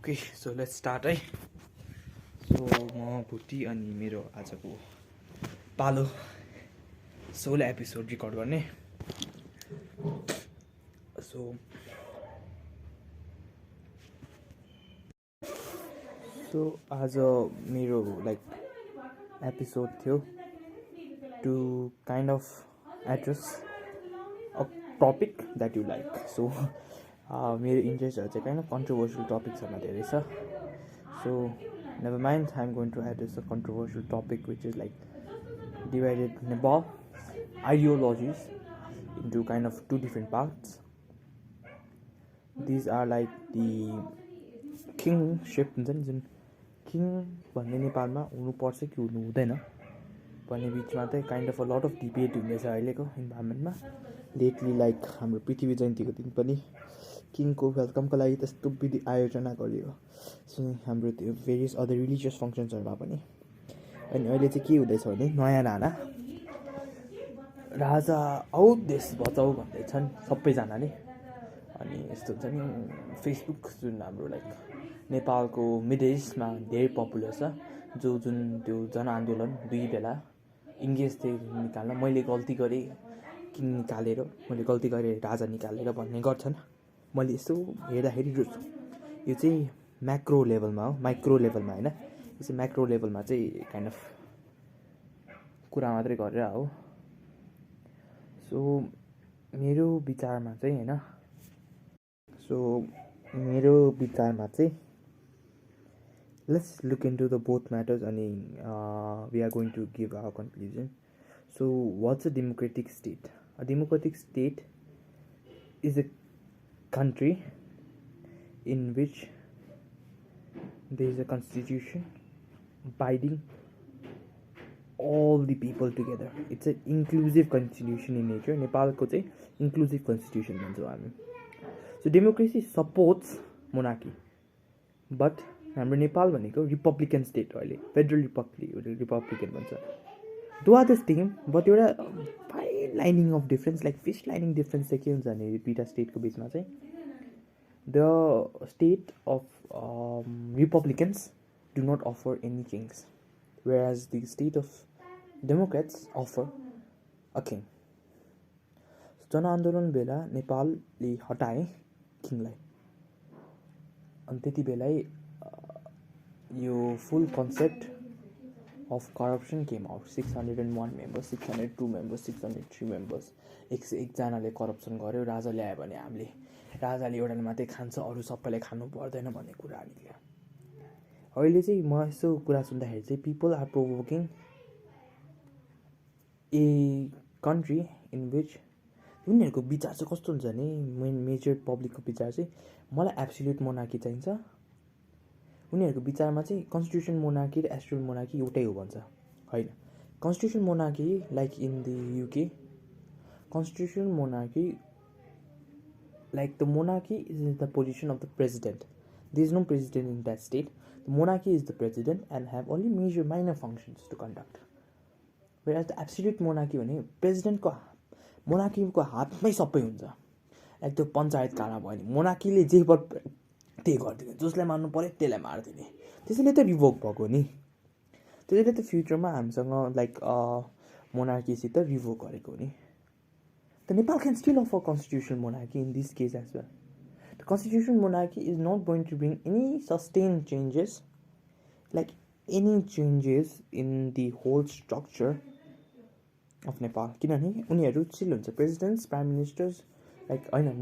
Okay, so let's start है. So म भुटी अनि मेरो आजको पालो 16 एपिसोड रेकर्ड गर्ने. So आज मेरो एपिसोड थियो to kind of address a topic that you like. So मेरो इन्ट्रेस्टहरू चाहिँ kind of controversial topicsहरुमा धेरै छ. So never mind, I'm going to address a controversial topic which is divided Nepal ideologies into kind of two different parts. These are the kingship, जुन king भन्ने नेपालमा हुनुपर्छ कि हुनु हुँदैन भन्ने बिचमा चाहिँ kind of a lot of debate हुँदैछ अहिलेको इन्भाइरोमेन्टमा. लेटली हाम्रो पृथ्वी जयन्तीको दिन पनि किङको वेलकमको लागि त्यस्तो विधि आयोजना गरियो. सो हाम्रो त्यो भेरियस अदर रिलिजियस फङ्सन्सहरूमा पनि. अनि अहिले चाहिँ के हुँदैछ भने नयाँ राजा औ देश बचाउ भन्दैछन् सबैजनाले. अनि यस्तो हुन्छ नि फेसबुक जुन हाम्रो नेपालको मिडेजमा धेरै पपुलर छ, जुन त्यो जनआन्दोलन दुई बेला इङ्गेज निकाल्न मैले गल्ती गरेँ किङ निकालेर, मैले गल्ती गरेँ राजा निकालेर भन्ने गर्छन्. मैले यसो हेर्दाखेरि यो चाहिँ म्याक्रो लेभलमा हो, माइक्रो लेभलमा होइन. यो चाहिँ म्याक्रो लेभलमा चाहिँ काइन्ड अफ कुरा मात्रै गरेर हो. सो मेरो विचारमा चाहिँ let's look into the both matters and we are going to give our conclusion. So what's a democratic state? A democratic state is a country in which there is a constitution binding all the people together. It's an inclusive constitution in nature. Nepal ko चाहिँ inclusive constitution भन्छौँ हामी. So democracy supports monarchy, but हाम्रो नेपाल भनेको Republican state हो. अहिले federal republican भन्छ. Two are the same, but एउटा fine lining of difference, फिस लाइनिङ डिफ्रेन्स चाहिँ के हुन्छ भने दुईवटा स्टेटको बिचमा चाहिँ the state of republicans do not offer any kings, whereas the state of Democrats offer a king. जनआन्दोलन बेला नेपालले हटाए किङलाई. अनि त्यति बेलै यो full concept of corruption came out. 601 members, 602 members, 603 members, 101 जनाले करप्सन गर्यो. राजा ल्यायो भने राजाले एउटाले मात्रै खान्छ, अरू सबैले खानु पर्दैन भन्ने कुरा निक्ल्यो. अहिले चाहिँ म यसो कुरा सुन्दाखेरि चाहिँ people are provoking a country in which उनीहरूको विचार चाहिँ कस्तो हुन्छ भने मेजर पब्लिकको विचार चाहिँ मलाई एब्सोल्युट मोनार्की चाहिन्छ. उनीहरूको विचारमा चाहिँ कन्स्टिट्युसन मोनार्की र एब्सोल्युट मोनार्की एउटै हो भन्छ. होइन, constitution monarchy like in the UK, constitution monarchy the monarchy is in the position of the president. There is no president in that state. The monarchy is the president and have only major minor functions to conduct. Whereas the absolute monarchy भने प्रेसिडेन्टको मोनार्कीको हातमै सबै हुन्छ. त्यो पञ्चायत कालमा भयो भने मोनार्कीले जे त्यही गरिदिने, जसलाई मार्नु पर्यो त्यसलाई मारिदिने. त्यसैले त रिभोक भएको नि. त्यसैले त फ्युचरमा हामीसँग मोनार्कीसित रिभोक गरेको नि. The Nepal can still offer constitutional monarchy in this case as well. The constitutional monarchy is not going to bring any sustained changes, any changes in the whole structure of Nepal. किनभने उनीहरू still हुन्छ presidents, prime ministers,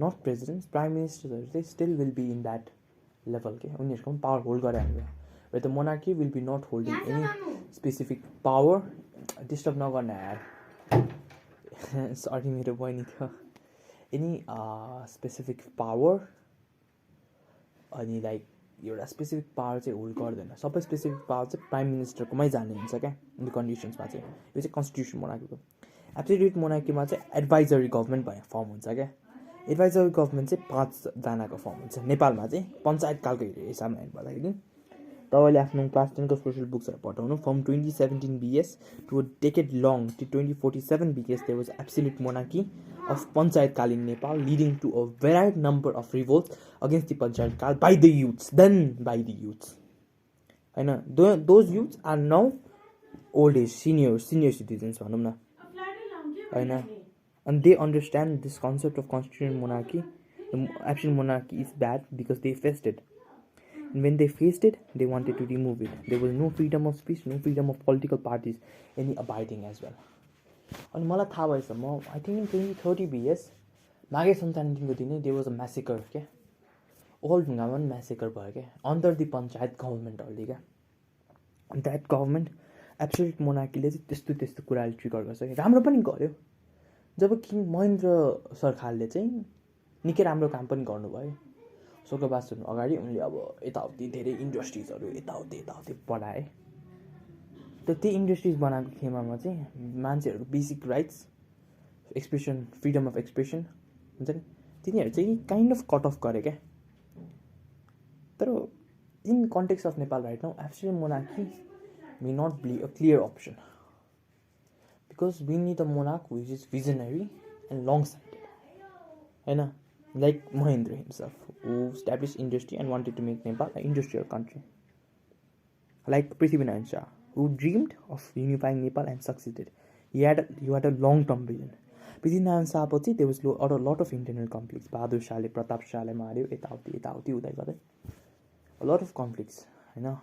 not presidents, prime ministers, they still will be in that level. उनीहरूको पनि power hold गरे हामीले. But the monarchy will be not holding any specific power. Disturb नगर्ने यार. Sorry मेरो बहिनी थियो. एनी स्पेसिफिक पावर अनि एउटा स्पेसिफिक पावर चाहिँ होल्ड गर्दैन. सबै स्पेसिफिक पावर चाहिँ प्राइम मिनिस्टरकोमै जाने हुन्छ क्या इन कन्डिसन्समा चाहिँ. यो चाहिँ कन्स्टिट्युसन मोनार्कीको. एब्सोल्युट मोनार्कीमा चाहिँ एडभाइजरी गभर्मेन्ट भन्ने फर्म हुन्छ क्या. एडभाइजरी गभर्मेन्ट चाहिँ 5 जनाको फर्म हुन्छ. नेपालमा चाहिँ पञ्चायत कालको हिसाबमा हेर्नुपर्दाखेरि तपाईँले आफ्नो क्लास 10 को सोशल बुक्सहरू पठाउनु from 2017 BS to a decade long to 2047 BS there was absolute monarchy of Panchayat-Kalin Nepal, leading to a varied number of revolts against the Panchayat-Kal by the youths, then by the youths. And those youths are now old age, senior citizens, and they understand this concept of constitutional monarchy. The absolute monarchy is bad because they faced it. And when they faced it, they wanted to remove it. There was no freedom of speech, no freedom of political parties, any abiding as well. अनि मलाई थाहा भएछ म I think in 2030 BS माघे सङ्क्रान्तिको दिन there was a massacre क्या ओल्डढुङ्गामा पनि massacre भयो क्या अन्डर दि पञ्चायत गभर्मेन्टहरूले क्या द्याट गभर्मेन्ट एब्सोल्युट मोनार्कीले चाहिँ त्यस्तो कुराले ट्रिगर गर्छ कि राम्रो पनि गर्यो जब किङ महेन्द्र सरकारले चाहिँ निकै राम्रो काम पनि गर्नुभयो स्वर्गवास हुनु अगाडि उनले अब यताउति धेरै इन्डस्ट्रिजहरू यताउति बढाए त त्यो इन्डस्ट्रिज बनाएको खेमामा चाहिँ मान्छेहरू basic rights expression freedom of expression हुन्छ नि तिनीहरू चाहिँ काइन्ड अफ कट अफ गरे क्या तर in context of Nepal right now absolute monarchy may not be a clear option because we need a monarch which is visionary and long sighted होइन like Mahendra himself who establish industry and wanted to make Nepal a industrial country like Prithvinarayan Shah who dreamed of unifying Nepal and succeeded. He had a long-term vision. Prithinarayan Shahaपछि there was a lot of internal conflicts. Bahadur Shahले Pratap Shahले मार्यो यताउति हुँदै गर्दै a lot of conflicts हैन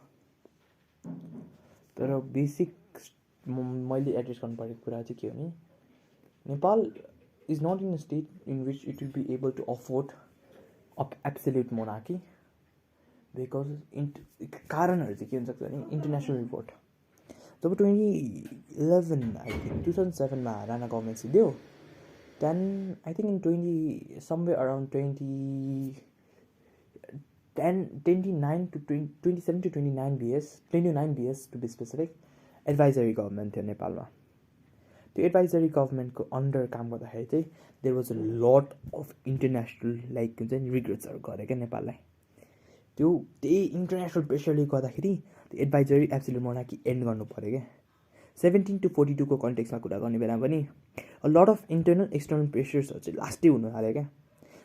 तर basic मैले address गर्नु परेको कुरा चाहिँ के हो नि Nepal is not in a state in which it will be able to afford absolute monarchy because कारणहरु चाहिँ के हुन सक्छ भने इन्टरनेसनल रिपोर्ट जब 2011 आई थिङ्क 2007 मा राणा गभर्मेन्ट सिद्धियो then I think in 20 somewhere around 29 to 27 to 29 BS 29 BS to be specific advisory government थियो नेपालमा त्यो एडभाइजरी गभर्मेन्टको अन्डर काम गर्दाखेरि चाहिँ there was a lot of international like हुन्छ नि रिग्रेट्सहरू गरे क्या नेपाललाई त्यही इन्टरनेसनल प्रेसरले गर्दाखेरि त्यो एडभाइजरी एब्सोल्युट मोनार्की एन्ड गर्नु पऱ्यो क्या 17 to 42 को कन्टेक्समा कुरा गर्ने बेला पनि a lot of internal external प्रेसर्सहरू चाहिँ लास्टै हुनु थाल्यो क्या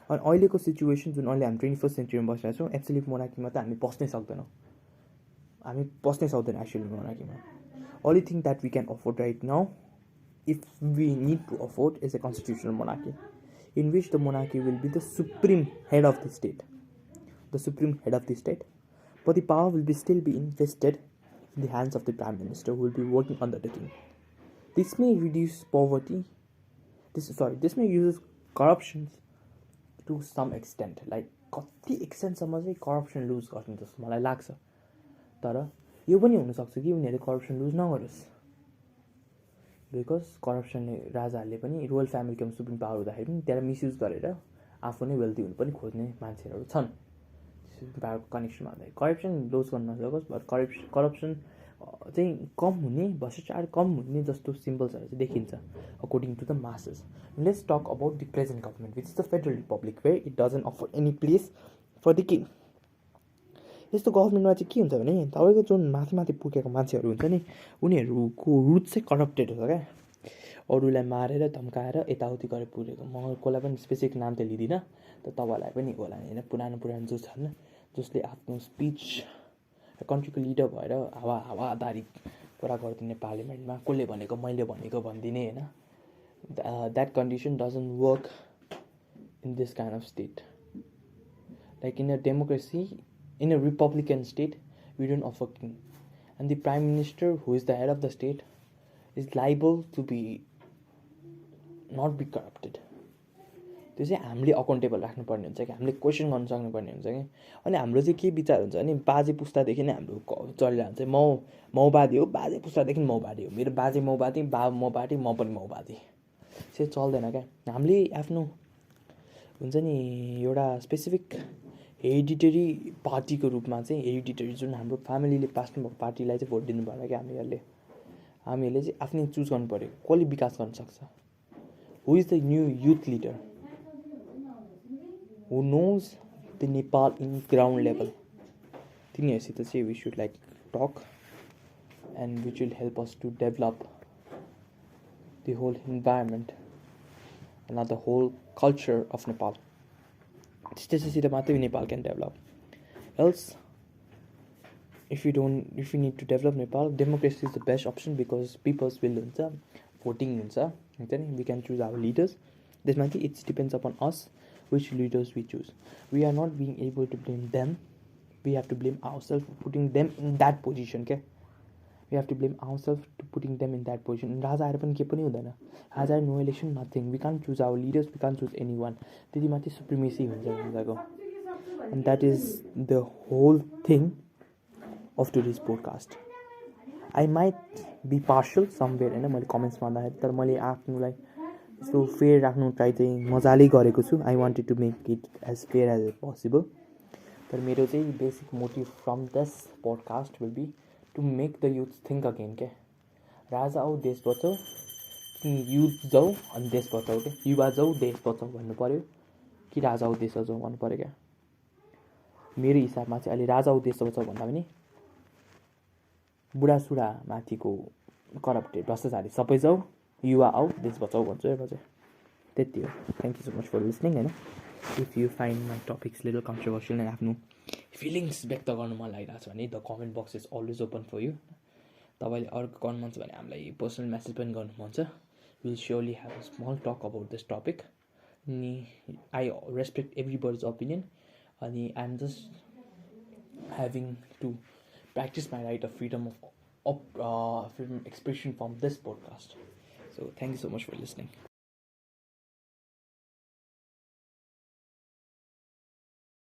अनि अहिलेको सिचुएसन जुन अहिले हामी 21st सेन्चुरीमा बसिरहेको छौँ एब्सोल्युट मोनार्कीमा त हामी बस्नै सक्दैनौँ एब्सोल्युट मोनार्कीमा only thing that we can afford right now if we need to afford is a constitutional monarchy in which the monarchy will be the supreme head of the state but the power will still be invested in the hands of the Prime Minister who will be working under the king. This may reduce poverty. This may reduce corruption to some extent. Like कति एक्सटेन्टसम्म चाहिँ corruption loose गर्ने जस्तो मलाई लाग्छ तर यो पनि हुनसक्छ कि उनीहरूले करप्सन लुज नगरोस् बिकज करप्सनले राजाहरूले पनि रोयल फ्यामिलीको सुप्रिम पावर हुँदाखेरि पनि त्यसलाई मिसयुज गरेर आफू नै वेल्दी हुनु पनि खोज्ने मान्छेहरू छन् पावरको कनेक्सनमा हुँदाखेरि करप्सन लुज गर्न नसकोस् बट करप्सन चाहिँ कम हुने भ्रष्टाचार कम हुने जस्तो सिम्बल्सहरू चाहिँ देखिन्छ according to the masses let's talk about the present government which is the federal republic way it doesn't offer any place for the king यस्तो गभर्मेन्टमा चाहिँ के हुन्छ भने तपाईँको जुन माथि पुगेको मान्छेहरू हुन्छ नि उनीहरूको रुट चाहिँ करप्टेड हुन्छ क्या अरूलाई मारेर धम्काएर यताउति गरेर पुगेको म कसलाई पनि स्पेसिफिक नाम त लिँदिनँ त तपाईँलाई पनि होला होइन पुरानो जो छन् जसले आफ्नो स्पिच कन्ट्रीको लिडर भएर हावादारी कुरा गरिदिने पार्लियामेन्टमा कसले भनेको मैले भनेको भनिदिने होइन that condition doesn't work in this kind of state like in a democracy in a republican state we don't offer king and the prime minister who is the head of the state is liable to be not be corrupted त्यो चाहिँ हामीले accountable राख्नुपर्ने हुन्छ कि हामीले question गर्न सक्नुपर्ने हुन्छ कि अनि हाम्रो चाहिँ के विचार हुन्छ भने बाजे पुस्तादेखि नै हाम्रो चलिरहन्छ माओवादी हो बाजे पुस्तादेखि माओवादी हो मेरो बाजे माओवादी बाबा माओवादी म पनि माओवादी चाहिँ चल्दैन क्या हामीले आफ्नो हुन्छ नि एउटा स्पेसिफिक हेरिडिटरी पार्टीको रूपमा चाहिँ हेरिडिटरी जुन हाम्रो फ्यामिलीले पास भएको पार्टीलाई चाहिँ भोट दिनु पर्यो क्या हामीहरूले चाहिँ आफ्नै चुज गर्नु पऱ्यो कसले विकास गर्न सक्छ who is the new youth leader who knows the Nepal in ground level तिनीहरूसित चाहिँ we should like talk and which will help us to develop the whole environment and not the whole culture of Nepal. त्यस्तै मात्रै Nepal can develop. Else, if you need to develop Nepal, democracy is the best option because people's will हुन्छ, voting हुन्छ, we can choose our leaders. त्यसमा चाहिँ it depends upon us which leaders we choose. We are not being able to blame them. We have to blame ourselves for putting them in that position. We have to blame ourselves to putting them in that position. राजा आएर पनि के पनि हुँदैन. राजा no election, nothing. We can't choose our leaders. We can't choose anyone. त्यति माथि supremacy हुन्छ राजाको. And that is the whole thing of today's podcast. I might be partial somewhere हैन मैले कमेन्ट्स भन्दाखेरि तर मैले आफ्नोलाई यस्तो फेयर राख्नु ट्राई चाहिँ मजाले गरेको छु. I wanted to make it as fair as possible. तर मेरो चाहिँ basic motive from this podcast will be to make the youth think again राजा आऊ देश बचाऊ कि युथ जाऊ अनि देश बचाऊ युवा जाऊ देश बचाऊ भन्नु पर्यो कि राजा आऊ देश बचाऊ भन्नु पर्यो मेरो हिसाबमा चाहिँ अहिले राजा आऊ देश बचाऊ भन्दा पनि बुढासुढा माथिको करप्टेड भ्रष्टाचारी सबै जाऊ युवा आऊ देश बचाऊ भन्छु म चाहिँ त्यति हो. Thank you so much for listening होइन. If you find my topics little controversial and आफ्नो फिलिङ्स व्यक्त गर्नु मन लागिरहेको छ भने the comment box is always open for you. तपाईँले अर्को गर्नु मन छ भने हामीलाई पर्सनल म्यासेज पनि गर्नु मन छ. Will surely have a small talk about this topic. अनि आई रेस्पेक्ट एभ्रीबडिज ओपिनियन. अनि I am just having to practice my right of freedom of freedom expression from this podcast. So thank you so much for listening.